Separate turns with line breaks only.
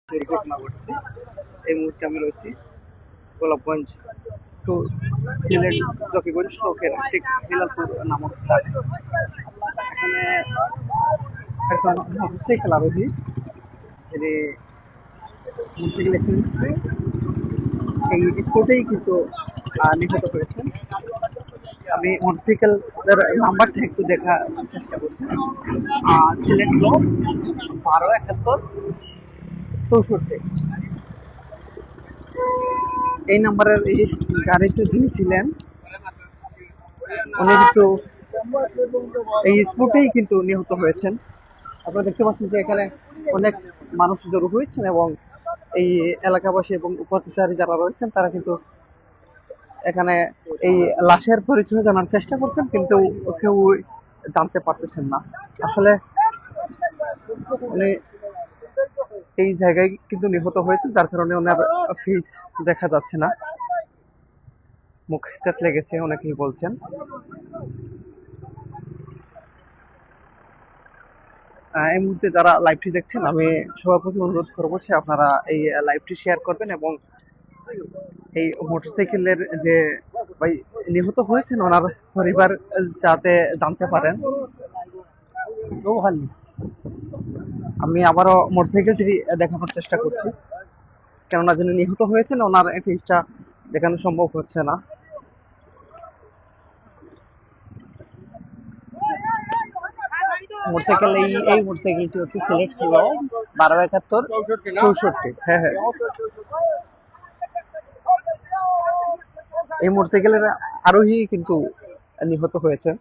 দুর্ঘটনা ঘটছে। এই মুহূর্তে আমি রয়েছি গোলাপগঞ্জ টু সিলেট জকিগঞ্জ সড়কের ঠিক হিলালপুর নামক স্থানে। এখানে একজন মোটরসাইকেল আরোহী তিনি মোটরসাইকেল অ্যাক্সিডেন্টে এই স্পটেই কিন্তু নিহত হয়েছেন। আমি মোটরসাইকেলের নাম্বারটা একটু দেখার চেষ্টা করছি। সিলেট 1271 64। এই নাম্বারের এই গাড়িতে যিনি ছিলেন উনি কিন্তু এই স্পটেই কিন্তু নিহত হয়েছেন। আপনারা দেখতে পাচ্ছেন যে এখানে অনেক মানুষ জড়ো হয়েছেন এবং এই এলাকাবাসী এবং পথচারী যারা রয়েছেন তারা কিন্তু এখানে এই লাশের পরিচয় জানার চেষ্টা করছেন, কিন্তু কেউ জানতে পারতেছেন না। আসলে উনি এই জায়গায় কিন্তু নিহত হয়েছে, যার কারণে ওনার ফেস দেখা যাচ্ছে না, মুখ থেতলে গেছে অনেকেই বলছেন। এই মুহূর্তে যারা লাইভটি দেখছেন আমি সবার প্রতি অনুরোধ করবো যে আপনারা এই লাইভটি শেয়ার করবেন এবং এই মোটরসাইকেলের যে ভাই নিহত হয়েছেন ওনার পরিবার যাতে জানতে পারেন। আমি আবারও মোটরসাইকেলটি দেখানোর চেষ্টা করছি, কেননা যিনি নিহত হয়েছেন ওনার ফেসটা দেখানো সম্ভব হচ্ছে না। মোটরসাইকেল এই মোটরসাইকেলটি হচ্ছে সিলেট 1271 64। হ্যাঁ হ্যাঁ, এই মোটরসাইকেলের আরোহী কিন্তু নিহত হয়েছে।